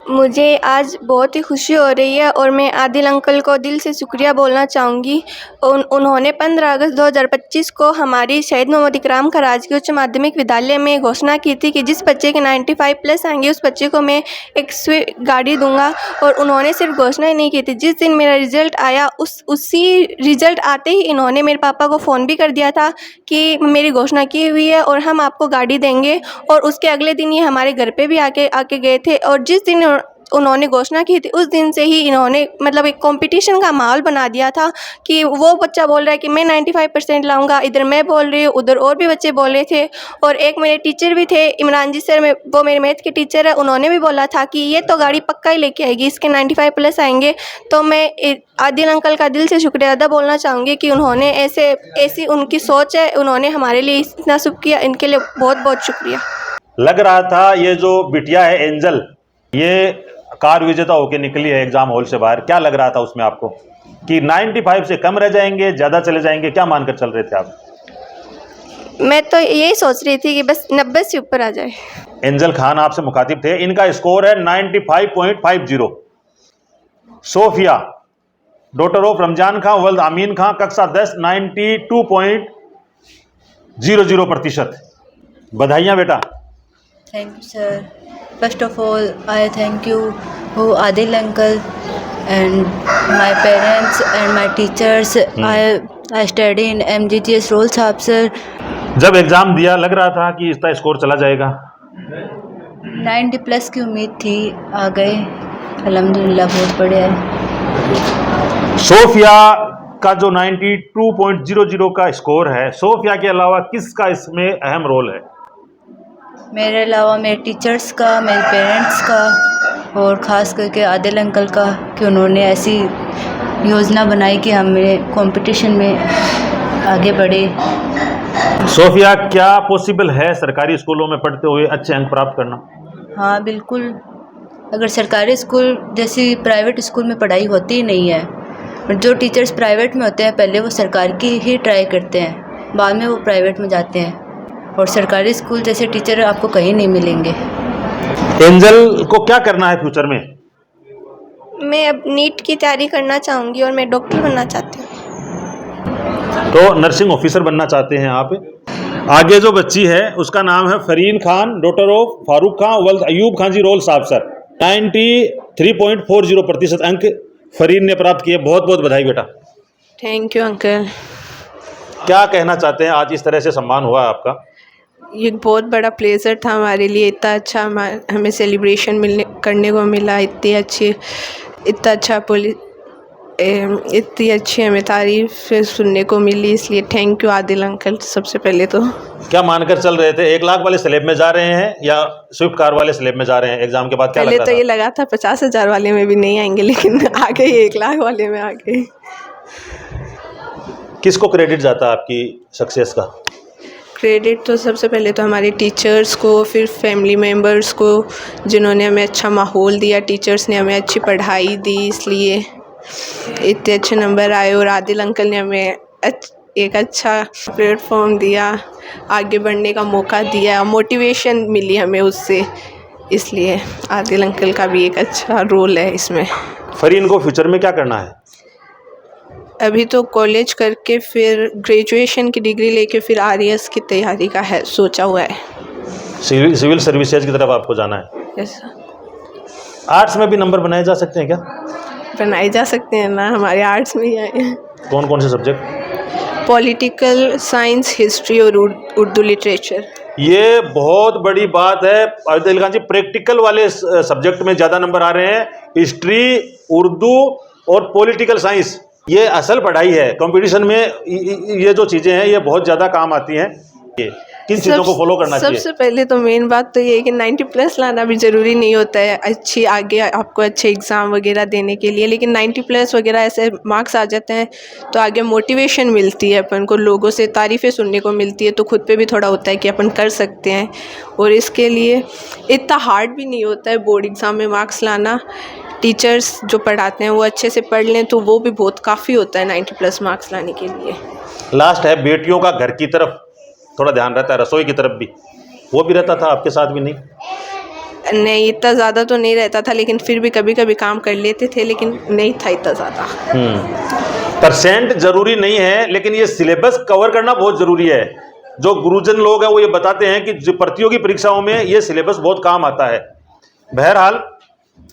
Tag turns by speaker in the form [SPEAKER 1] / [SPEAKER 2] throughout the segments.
[SPEAKER 1] मुझे आज बहुत ही खुशी हो रही है और मैं आदिल अंकल को दिल से शुक्रिया बोलना चाहूँगी। उन्होंने 15 अगस्त 2025 को हमारी शहीद मोहम्मद इकराम का राजकीय उच्च माध्यमिक विद्यालय में घोषणा की थी कि जिस बच्चे के 95 प्लस आएंगे उस बच्चे को मैं एक स्विफ्ट गाड़ी दूंगा। और उन्होंने सिर्फ घोषणा ही नहीं की थी, जिस दिन मेरा रिज़ल्ट आया उसी रिज़ल्ट आते ही इन्होंने मेरे पापा को फ़ोन भी कर दिया था कि मेरी घोषणा की हुई है और हम आपको गाड़ी देंगे। और उसके अगले दिन ये हमारे घर पे भी आके गए थे। और जिस दिन उन्होंने घोषणा की थी उस दिन से ही इन्होंने मतलब एक कंपटीशन का माहौल बना दिया था कि वो बच्चा बोल रहा है कि मैं 95% लाऊंगा, इधर मैं बोल रही हूँ, उधर और भी बच्चे बोले थे। और एक मेरे टीचर भी थे, इमरान जी सर, में वो मेरे मैथ के टीचर है, उन्होंने भी बोला था कि ये तो गाड़ी पक्का ही लेके आएगी, इसके 95 प्लस आएंगे। तो मैं आदिल अंकल का दिल से शुक्रिया अदा बोलना चाहूँगी कि उन्होंने ऐसी उनकी सोच है, उन्होंने हमारे लिए इतना सब किया, इनके लिए बहुत बहुत शुक्रिया।
[SPEAKER 2] लग रहा था ये जो बिटिया है एंजल, ये कार विजेता होके निकली है एग्जाम हॉल से बाहर। क्या लग रहा था उसमें आपको कि 95 से कम रह जाएंगे, ज़्यादा चले जाएंगे? क्या मानकर चल रहे थे आप?
[SPEAKER 1] मैं तो यही सोच रही थी कि बस 90 से ऊपर आ जाए।
[SPEAKER 2] एंजल खान आपसे मुखातिब थे, इनका स्कोर है 95.50। सोफिया डॉटर ऑफ रमजान खां वल्द अमीन खां, कक्षा 10, 92.00%। बधाइयाँ बेटा।
[SPEAKER 3] Thank you, sir. First of all, I thank you, Adil uncle, and my parents and my teachers. I study in MGTS Roll Saab, sir.
[SPEAKER 2] जब एग्जाम दिया लग रहा था कि इसका स्कोर चला जाएगा?
[SPEAKER 3] 90 प्लस की उम्मीद थी, आ गए अल्हम्दुलिल्लाह, बहुत बढ़िया है।
[SPEAKER 2] सोफिया का जो 92.00 का स्कोर है, सोफिया के अलावा किसका इसमें अहम रोल है?
[SPEAKER 3] मेरे अलावा मेरे टीचर्स का, मेरे पेरेंट्स का और ख़ास करके आदिल अंकल का, कि उन्होंने ऐसी योजना बनाई कि हमें कंपटीशन में आगे बढ़े।
[SPEAKER 2] सोफिया, क्या पॉसिबल है सरकारी स्कूलों में पढ़ते हुए अच्छे अंक प्राप्त करना?
[SPEAKER 3] हाँ बिल्कुल, अगर सरकारी स्कूल जैसी प्राइवेट स्कूल में पढ़ाई होती ही नहीं है। जो टीचर्स प्राइवेट में होते हैं पहले वो सरकार की ही ट्राई करते हैं, बाद में वो प्राइवेट में जाते हैं, और सरकारी स्कूल जैसे टीचर आपको कहीं नहीं मिलेंगे।
[SPEAKER 2] एंजल को क्या करना है फ्यूचर में?
[SPEAKER 1] मैं अब नीट की तैयारी करना चाहूँगी और मैं डॉक्टर बनना चाहती हूँ।
[SPEAKER 2] तो नर्सिंग ऑफिसर बनना चाहते हैं आप। आगे जो बच्ची है उसका नाम है फरीन खान, डॉटर ऑफ फारूक खां वल्द अयूब खान जी रोल साहब सर। 93.40% अंक फरीन ने प्राप्त किए। बहुत बहुत बधाई बेटा।
[SPEAKER 4] Thank you uncle.
[SPEAKER 2] क्या कहना चाहते हैं, आज इस तरह से सम्मान हुआ आपका?
[SPEAKER 4] ये बहुत बड़ा प्लेजर था हमारे लिए, इतना अच्छा हमें सेलिब्रेशन करने को मिला, इतनी अच्छी हमें तारीफ सुनने को मिली, इसलिए थैंक यू आदिल अंकल। सबसे पहले तो
[SPEAKER 2] क्या मानकर चल रहे थे, 1 लाख वाले स्लैब में जा रहे हैं या स्विफ्ट कार वाले स्लैब में जा रहे हैं एग्जाम के बाद? क्या
[SPEAKER 4] पहले
[SPEAKER 2] लग रहा
[SPEAKER 4] तो ये लगा था 50,000 वाले में भी नहीं आएंगे, लेकिन आ गए 1 लाख वाले में आ गए।
[SPEAKER 2] किसको क्रेडिट जाता है आपकी सक्सेस का?
[SPEAKER 4] क्रेडिट तो सबसे पहले तो हमारे टीचर्स को, फिर फैमिली मेम्बर्स को, जिन्होंने हमें अच्छा माहौल दिया। टीचर्स ने हमें अच्छी पढ़ाई दी, इसलिए इतने अच्छे नंबर आए। और आदिल अंकल ने हमें एक अच्छा प्लेटफॉर्म दिया, आगे बढ़ने का मौका दिया, मोटिवेशन मिली हमें उससे, इसलिए आदिल अंकल का भी एक अच्छा रोल है इसमें।
[SPEAKER 2] फरीन को फ्यूचर में क्या करना है?
[SPEAKER 4] अभी तो कॉलेज करके फिर ग्रेजुएशन की डिग्री लेके फिर आरएएस की तैयारी का है, सोचा हुआ है।
[SPEAKER 2] सिविल सर्विसेज की तरफ आपको जाना है?
[SPEAKER 4] यस।
[SPEAKER 2] आर्ट्स में भी नंबर बनाए जा सकते हैं क्या?
[SPEAKER 4] बनाए जा सकते हैं ना, हमारे आर्ट्स में ही आए हैं।
[SPEAKER 2] कौन कौन से सब्जेक्ट?
[SPEAKER 4] पॉलिटिकल साइंस, हिस्ट्री और उर्दू लिटरेचर।
[SPEAKER 2] ये बहुत बड़ी बात है आदिल खान जी, प्रैक्टिकल वाले सब्जेक्ट में ज़्यादा नंबर आ रहे हैं। हिस्ट्री, उर्दू और पॉलिटिकल साइंस, ये असल पढ़ाई है। कंपटीशन में ये जो चीज़ें हैं ये बहुत ज़्यादा काम आती हैं। किन चीज़ों को फॉलो करना चाहिए?
[SPEAKER 4] सबसे पहले तो मेन बात तो ये है कि 90 प्लस लाना भी ज़रूरी नहीं होता है अच्छी आगे आपको अच्छे एग्ज़ाम वगैरह देने के लिए, लेकिन 90 प्लस वगैरह ऐसे मार्क्स आ जाते हैं तो आगे मोटिवेशन मिलती है अपन को, लोगों से तारीफ़ें सुनने को मिलती है, तो खुद पे भी थोड़ा होता है कि अपन कर सकते हैं। और इसके लिए इतना हार्ड भी नहीं होता है बोर्ड एग्ज़ाम में मार्क्स लाना। टीचर्स जो पढ़ाते हैं वो अच्छे से पढ़ लें तो वो भी बहुत काफ़ी होता है 90 प्लस मार्क्स लाने के लिए।
[SPEAKER 2] लास्ट है, बेटियों का घर की तरफ थोड़ा ध्यान रहता है, रसोई की तरफ भी, वो भी रहता था आपके साथ भी नहीं?
[SPEAKER 4] नहीं, इतना ज़्यादा तो नहीं रहता था, लेकिन फिर भी कभी कभी काम कर लेते थे, लेकिन नहीं था इतना ज़्यादा।
[SPEAKER 2] परसेंट जरूरी नहीं है, लेकिन ये सिलेबस कवर करना बहुत जरूरी है। जो गुरुजन लोग हैं वो ये बताते हैं कि जो प्रतियोगी परीक्षाओं में ये सिलेबस बहुत काम आता है। बहरहाल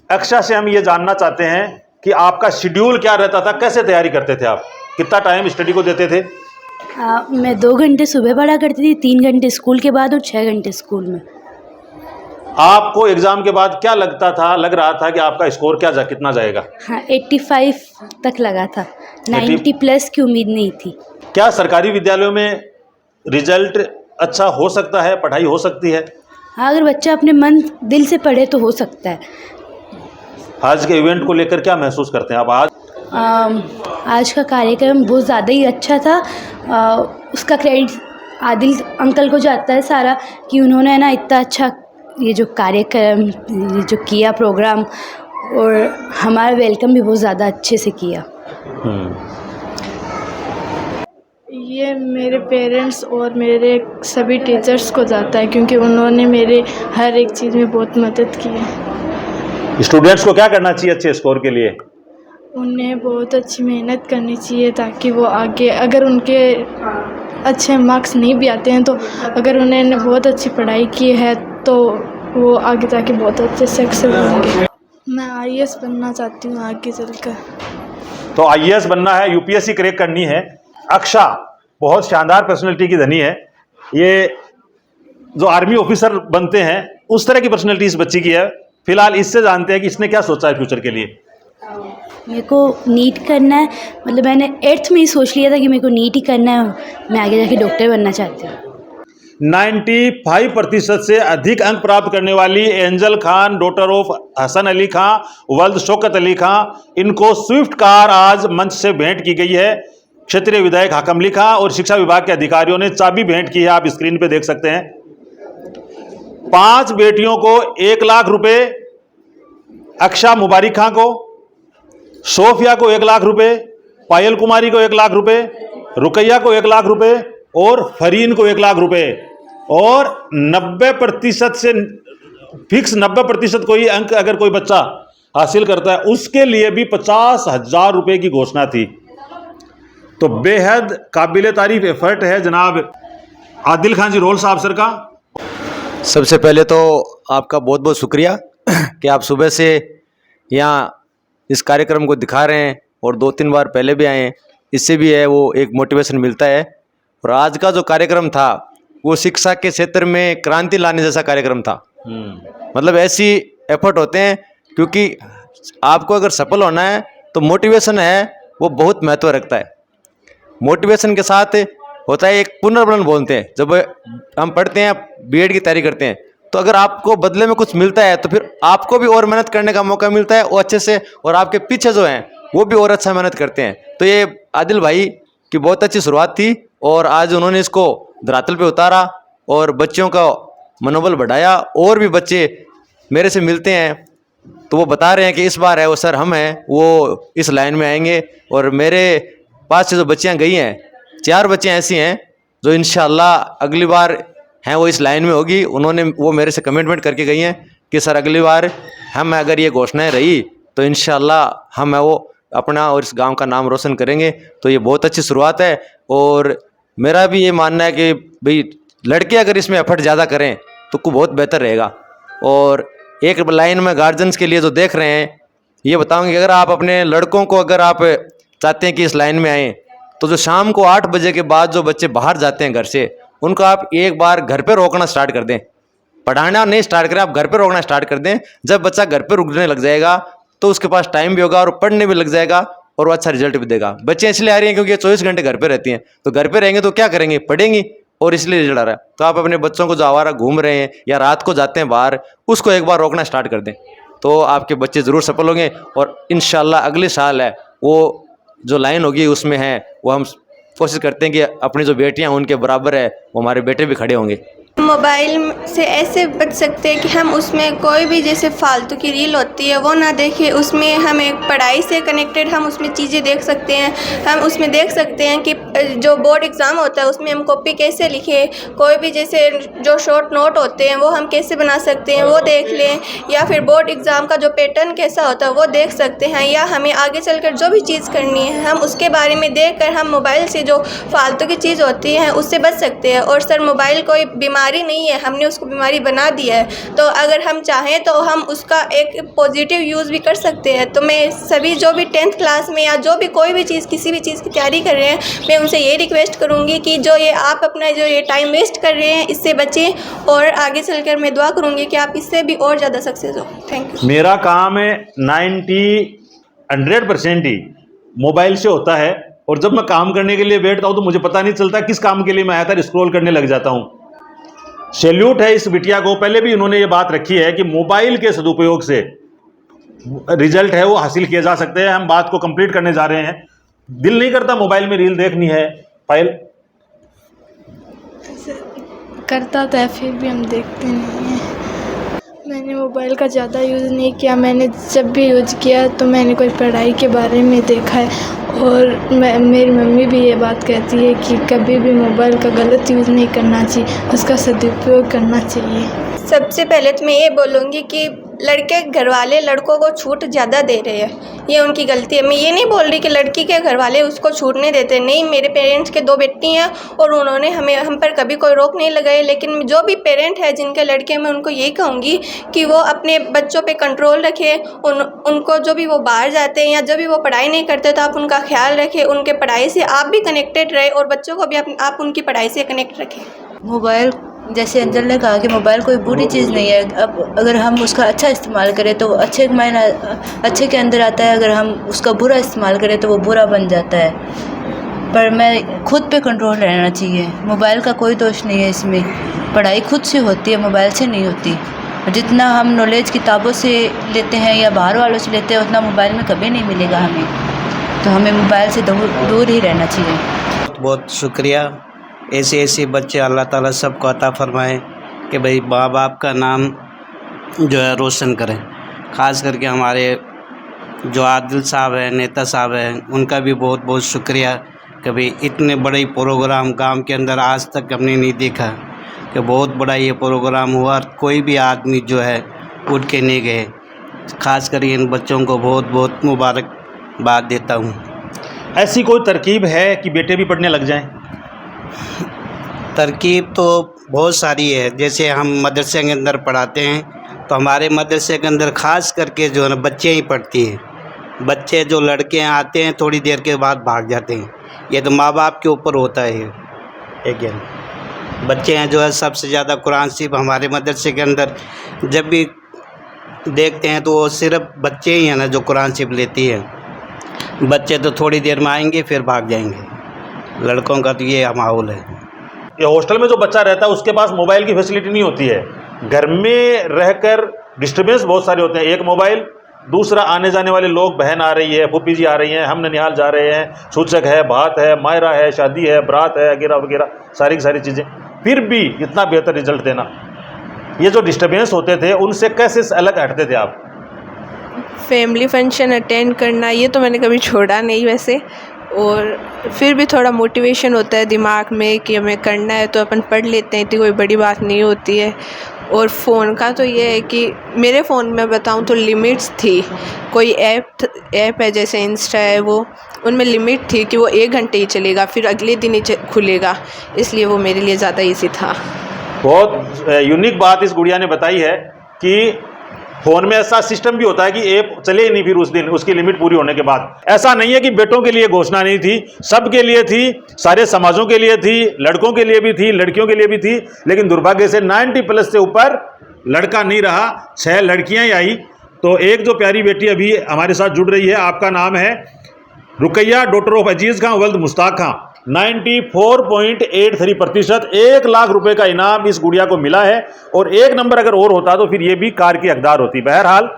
[SPEAKER 2] अक्षा से हम ये जानना चाहते हैं कि आपका शेड्यूल क्या रहता था, कैसे तैयारी करते थे आप, कितना टाइम स्टडी को देते थे?
[SPEAKER 5] मैं 2 घंटे सुबह पढ़ा करती थी, 3 घंटे स्कूल के बाद और 6 घंटे स्कूल में।
[SPEAKER 2] आपको एग्जाम के बाद क्या लग रहा था कि आपका स्कोर कितना जाएगा?
[SPEAKER 5] हाँ, 85 तक लगा था, 90 प्लस की उम्मीद नहीं थी।
[SPEAKER 2] क्या सरकारी विद्यालयों में रिजल्ट अच्छा हो सकता है, पढ़ाई हो सकती है?
[SPEAKER 5] हाँ, अगर बच्चा अपने मन दिल से पढ़े तो हो सकता है।
[SPEAKER 2] आज के इवेंट को लेकर क्या महसूस करते हैं आप?
[SPEAKER 5] आज का कार्यक्रम बहुत ज़्यादा ही अच्छा था। उसका क्रेडिट आदिल अंकल को जाता है सारा, कि उन्होंने ना इतना अच्छा ये जो कार्यक्रम ये जो किया प्रोग्राम, और हमारा वेलकम भी बहुत ज़्यादा अच्छे से किया।
[SPEAKER 6] ये मेरे पेरेंट्स और मेरे सभी टीचर्स को जाता है, क्योंकि उन्होंने मेरे हर एक चीज़ में बहुत मदद की है।
[SPEAKER 2] स्टूडेंट्स को क्या करना चाहिए अच्छे स्कोर के लिए?
[SPEAKER 6] उन्हें बहुत अच्छी मेहनत करनी चाहिए, ताकि वो आगे, अगर उनके अच्छे मार्क्स नहीं भी आते हैं, तो अगर उन्होंने बहुत अच्छी पढ़ाई की है तो वो आगे जाके बहुत अच्छे सक्सेस होंगे। मैं IAS बनना चाहती हूँ आगे चलकर।
[SPEAKER 2] तो IAS बनना है, UPSC क्रैक करनी है। अक्षा बहुत शानदार पर्सनैलिटी की धनी है। ये जो आर्मी ऑफिसर बनते हैं उस तरह की पर्सनैलिटी इस बच्ची की है। फिलहाल इससे जानते हैं कि इसने क्या सोचा है फ्यूचर के लिए।
[SPEAKER 5] मेरे को नीट करना है, मतलब मैंने 8th में ही सोच लिया था कि मेरे को नीट ही करना है, मैं आगे जाके डॉक्टर बनना चाहती हूँ।
[SPEAKER 2] 95% से अधिक अंक प्राप्त करने वाली Angel Khan, daughter of Hasan Ali Khan, वल्द शौकत अली खां, इनको स्विफ्ट कार आज मंच से भेंट की गई है। क्षेत्रीय विधायक हाकम अली खां और शिक्षा विभाग के अधिकारियों ने चाबी भेंट की है, आप स्क्रीन पे देख सकते हैं। 5 बेटियों को 1 लाख रुपए, अक्षा मुबारिक खां को, सोफिया को 1 लाख रुपए, पायल कुमारी को 1 लाख रुपए, रुकैया को 1 लाख रुपए और फरीन को 1 लाख रुपए, और 90% से फिक्स 90% कोई अंक अगर कोई बच्चा हासिल करता है उसके लिए भी 50,000 रुपए की घोषणा थी। तो बेहद काबिल तारीफ एफर्ट है जनाब आदिल खान जी रोल साहब सर का।
[SPEAKER 7] सबसे पहले तो आपका बहुत बहुत शुक्रिया कि आप सुबह से यहाँ इस कार्यक्रम को दिखा रहे हैं, और 2-3 बार पहले भी आए हैं। इससे भी है वो एक मोटिवेशन मिलता है। और आज का जो कार्यक्रम था वो शिक्षा के क्षेत्र में क्रांति लाने जैसा कार्यक्रम था। मतलब ऐसी एफर्ट होते हैं, क्योंकि आपको अगर सफल होना है तो मोटिवेशन है वो बहुत महत्व रखता है। मोटिवेशन के साथ होता है एक पुनर्बलन बोलते हैं। जब हम पढ़ते हैं, बीएड की तैयारी करते हैं, तो अगर आपको बदले में कुछ मिलता है तो फिर आपको भी और मेहनत करने का मौका मिलता है वो अच्छे से, और आपके पीछे जो हैं वो भी और अच्छा मेहनत करते हैं। तो ये आदिल भाई की बहुत अच्छी शुरुआत थी, और आज उन्होंने इसको धरातल पे उतारा और बच्चों का मनोबल बढ़ाया। और भी बच्चे मेरे से मिलते हैं तो वो बता रहे हैं कि इस बार है वो सर हम हैं वो इस लाइन में आएंगे। और मेरे पास से जो बच्चियाँ गई हैं, 4 बच्चियाँ ऐसी हैं जो इंशाल्लाह अगली बार हैं वो इस लाइन में होगी। वो मेरे से कमिटमेंट करके गई हैं कि सर अगली बार हम अगर ये घोषणाएं रही तो इंशाल्लाह हम है वो अपना और इस गांव का नाम रोशन करेंगे। तो ये बहुत अच्छी शुरुआत है, और मेरा भी ये मानना है कि भाई लड़के अगर इसमें एफर्ट ज़्यादा करें तो बहुत बेहतर रहेगा। और एक लाइन में गार्जियंस के लिए जो देख रहे हैं ये बताऊँगी, अगर आप अपने लड़कों को अगर आप चाहते हैं कि इस लाइन में आएँ, तो जो शाम को 8 बजे के बाद जो बच्चे बाहर जाते हैं घर से, उनको आप एक बार घर पे रोकना स्टार्ट कर दें। पढ़ाना नहीं स्टार्ट करें, आप घर पे रोकना स्टार्ट कर दें। जब बच्चा घर पे रुकने लग जाएगा तो उसके पास टाइम भी होगा और पढ़ने भी लग जाएगा और वो अच्छा रिजल्ट भी देगा। बच्चे इसलिए आ रही हैं क्योंकि ये 24 घंटे घर पे रहती हैं, तो घर पे रहेंगे तो क्या करेंगे, पढ़ेंगी, और इसलिए रिजल्ट आ रहा है। तो आप अपने बच्चों को जो आवारा घूम रहे हैं या रात को जाते हैं बाहर, उसको एक बार रोकना स्टार्ट कर दें, तो आपके बच्चे ज़रूर सफल होंगे। और इंशाल्लाह अगले साल है वो जो लाइन होगी उसमें है वो हम कोशिश करते हैं कि अपनी जो बेटियां उनके बराबर है वो हमारे बेटे भी खड़े होंगे।
[SPEAKER 1] मोबाइल से ऐसे बच सकते हैं कि हम उसमें कोई भी जैसे फालतू की रील होती है वो ना देखें। उसमें हमें पढ़ाई से कनेक्टेड हम उसमें चीज़ें देख सकते हैं। हम उसमें देख सकते हैं कि जो बोर्ड एग्ज़ाम होता है उसमें हम कॉपी कैसे लिखें, कोई भी जैसे जो शॉर्ट नोट होते हैं वो हम कैसे बना सकते हैं वो देख लें, या फिर बोर्ड एग्ज़ाम का जो पैटर्न कैसा होता है वो देख सकते हैं, या हमें आगे चलकर जो भी चीज़ करनी है हम उसके बारे में देखकर हम मोबाइल से जो फालतू की चीज़ होती है उससे बच सकते हैं। और सर मोबाइल कोई बीमारी नहीं है, हमने उसको बीमारी बना दिया है, तो अगर हम चाहें तो हम उसका एक पॉजिटिव यूज़ भी कर सकते हैं। तो मैं सभी जो भी 10th क्लास में या जो भी कोई भी चीज़ किसी भी चीज़ की तैयारी कर रहे हैं, मैं उनसे ये रिक्वेस्ट करूँगी कि जो ये आप अपना जो ये टाइम वेस्ट कर रहे हैं इससे बचें, और आगे चलकर मैं दुआ करूँगी कि आप इससे भी और ज़्यादा सक्सेस हो। Thank you.
[SPEAKER 2] मेरा काम है 100% ही मोबाइल से होता है, और जब मैं काम करने के लिए बैठता हूँ तो मुझे पता नहीं चलता किस काम के लिए मैं आया था, स्क्रॉल करने लग जाता हूँ। सैल्यूट है इस बिटिया को, पहले भी उन्होंने ये बात रखी है कि मोबाइल के सदुपयोग से रिजल्ट है वो हासिल किए जा सकते हैं। हम बात को कंप्लीट करने जा रहे हैं। दिल नहीं करता मोबाइल में रील देखनी है फाइल?
[SPEAKER 6] करता तो है, फिर भी हम देखते नहीं हैं। मैंने मोबाइल का ज़्यादा यूज़ नहीं किया। मैंने जब भी यूज़ किया तो मैंने कोई पढ़ाई के बारे में देखा है, और मेरी मम्मी भी ये बात कहती है कि कभी भी मोबाइल का गलत यूज़ नहीं करना चाहिए, उसका सदुपयोग करना चाहिए।
[SPEAKER 1] सबसे पहले तो मैं ये बोलूँगी कि लड़के घर वाले लड़कों को छूट ज़्यादा दे रहे हैं, ये उनकी गलती है। मैं ये नहीं बोल रही कि लड़की के घर वाले उसको छूट नहीं देते, नहीं, मेरे पेरेंट्स के 2 बेटी हैं और उन्होंने हम पर कभी कोई रोक नहीं लगाई। लेकिन जो भी पेरेंट है जिनके लड़के हैं, मैं उनको यही कहूँगी कि वो अपने बच्चों पे कंट्रोल रखें। उनको जो भी वो बाहर जाते हैं या जब भी वो पढ़ाई नहीं करते तो आप उनका ख्याल रखें, उनके पढ़ाई से आप भी कनेक्टेड रहे और बच्चों को भी आप उनकी पढ़ाई से कनेक्ट रखें।
[SPEAKER 3] मोबाइल, जैसे अंजल ने कहा कि मोबाइल कोई बुरी चीज़ नहीं है। अब अगर हम उसका अच्छा इस्तेमाल करें तो अच्छे मायने अच्छे के अंदर आता है, अगर हम उसका बुरा इस्तेमाल करें तो वो बुरा बन जाता है। पर मैं खुद पे कंट्रोल रहना चाहिए। मोबाइल का कोई दोष नहीं है इसमें, पढ़ाई खुद से होती है, मोबाइल से नहीं होती। जितना हम नॉलेज किताबों से लेते हैं या बाहर वालों से लेते हैं उतना मोबाइल में कभी नहीं मिलेगा हमें, तो हमें मोबाइल से दूर ही रहना चाहिए।
[SPEAKER 8] बहुत शुक्रिया। ऐसे बच्चे अल्लाह ताला सबको अता फरमाए कि भाई माँ बाप का नाम जो है रोशन करें। ख़ास करके हमारे जो आदिल साहब हैं, नेता साहब हैं, उनका भी बहुत बहुत शुक्रिया कि भाई इतने बड़े प्रोग्राम गांव के अंदर आज तक हमने नहीं देखा कि बहुत बड़ा ये प्रोग्राम हुआ और कोई भी आदमी जो है उठ के नहीं गए। ख़ास कर इन बच्चों को बहुत बहुत मुबारकबाद देता हूँ।
[SPEAKER 2] ऐसी कोई तरकीब है कि बेटे भी पढ़ने लग जाएं?
[SPEAKER 8] तरकीब तो बहुत सारी है। जैसे हम मदरसे के अंदर पढ़ाते हैं तो हमारे मदरसे के अंदर ख़ास करके जो है ना बच्चे ही पढ़ती हैं। बच्चे जो लड़के आते हैं थोड़ी देर के बाद भाग जाते हैं। ये तो माँ बाप के ऊपर होता है। एक बच्चे हैं जो है सबसे ज़्यादा कुरान शरीफ हमारे मदरसे के अंदर जब भी देखते हैं तो वो सिर्फ बच्चे ही हैं ना जो कुरान शरीफ लेती है। बच्चे तो थोड़ी देर में आएंगे फिर भाग जाएंगे। लड़कों का तो ये माहौल है।
[SPEAKER 2] ये हॉस्टल में जो बच्चा रहता है उसके पास मोबाइल की फैसिलिटी नहीं होती है। घर में रहकर डिस्टर्बेंस बहुत सारे होते हैं। एक मोबाइल, दूसरा आने जाने वाले लोग, बहन आ रही है, फूफी जी आ रही हैं, हम ननिहाल जा रहे हैं, सूचक है, बात है, मायरा है, शादी है, बारात है, वगैरह वगैरह सारी की सारी चीज़ें। फिर भी इतना बेहतर रिजल्ट देना, ये जो डिस्टर्बेंस होते थे उनसे कैसे अलग हटते थे आप?
[SPEAKER 4] फैमिली फंक्शन अटेंड करना ये तो मैंने कभी छोड़ा नहीं वैसे, और फिर भी थोड़ा मोटिवेशन होता है दिमाग में कि हमें करना है तो अपन पढ़ लेते हैं, इतनी कोई बड़ी बात नहीं होती है। और फ़ोन का तो ये है कि मेरे फ़ोन में बताऊं तो लिमिट्स थी। कोई ऐप है जैसे इंस्टा है, वो उनमें लिमिट थी कि वो 1 घंटे ही चलेगा, फिर अगले दिन ही खुलेगा, इसलिए वो मेरे लिए ज़्यादा ईजी था।
[SPEAKER 2] बहुत यूनिक बात इस गुड़िया ने बताई है कि फ़ोन में ऐसा सिस्टम भी होता है कि ऐप चले ही नहीं फिर उस दिन, उसकी लिमिट पूरी होने के बाद। ऐसा नहीं है कि बेटों के लिए घोषणा नहीं थी, सबके लिए थी, सारे समाजों के लिए थी, लड़कों के लिए भी थी, लड़कियों के लिए भी थी। लेकिन दुर्भाग्य से 90+ से ऊपर लड़का नहीं रहा, 6 लड़कियां ही आई। तो एक जो प्यारी बेटी अभी हमारे साथ जुड़ रही है, आपका नाम है रुकैया, डॉटर ऑफ अजीज़ खां वल्द मुश्ताक खां। 94.83%, 1 लाख रुपए का इनाम इस गुड़िया को मिला है। और 1 नंबर अगर और होता तो फिर ये भी कार की हकदार होती। बहरहाल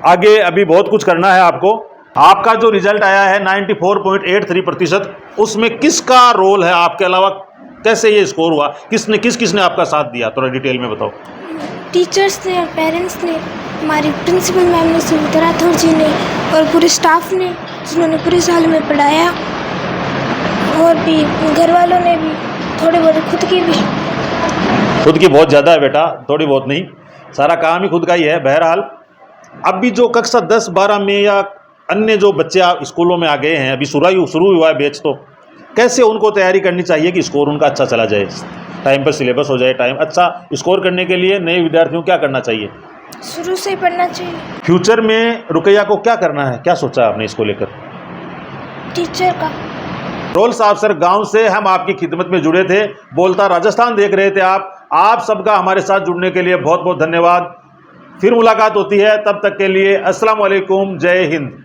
[SPEAKER 2] आगे अभी बहुत कुछ करना है आपको। आपका जो रिजल्ट आया है 94.83%, उसमें किसका रोल है आपके अलावा? कैसे ये स्कोर हुआ, किसने आपका साथ दिया, थोड़ा डिटेल में बताओ।
[SPEAKER 9] टीचर्स ने और पेरेंट्स ने, हमारी प्रिंसिपल मैम ने, सुमित्रा राठौर जी ने और पूरे स्टाफ ने जिन्होंने पूरे साल में पढ़ाया, और भी घर वालों ने भी, थोड़े बहुत खुद की
[SPEAKER 2] बहुत ज़्यादा है बेटा, थोड़ी बहुत नहीं, सारा काम ही खुद का ही है। बहरहाल अब भी जो कक्षा 10-12 में या अन्य जो बच्चे स्कूलों में आ गए हैं, अभी शुरू हुआ है बैच, तो कैसे उनको तैयारी करनी चाहिए कि स्कोर उनका अच्छा चला जाए, टाइम पर सिलेबस हो जाए, टाइम अच्छा स्कोर करने के लिए नए विद्यार्थियों को क्या करना चाहिए?
[SPEAKER 9] शुरू से ही पढ़ना चाहिए।
[SPEAKER 2] फ्यूचर में रुकैया को क्या करना है, क्या सोचा आपने इसको लेकर?
[SPEAKER 9] टीचर का।
[SPEAKER 2] रोल साहब सर गांव से हम आपकी खिदमत में जुड़े थे, बोलता राजस्थान देख रहे थे आप सबका हमारे साथ जुड़ने के लिए बहुत बहुत धन्यवाद। फिर मुलाकात होती है, तब तक के लिए अस्सलाम वालेकुम, जय हिंद।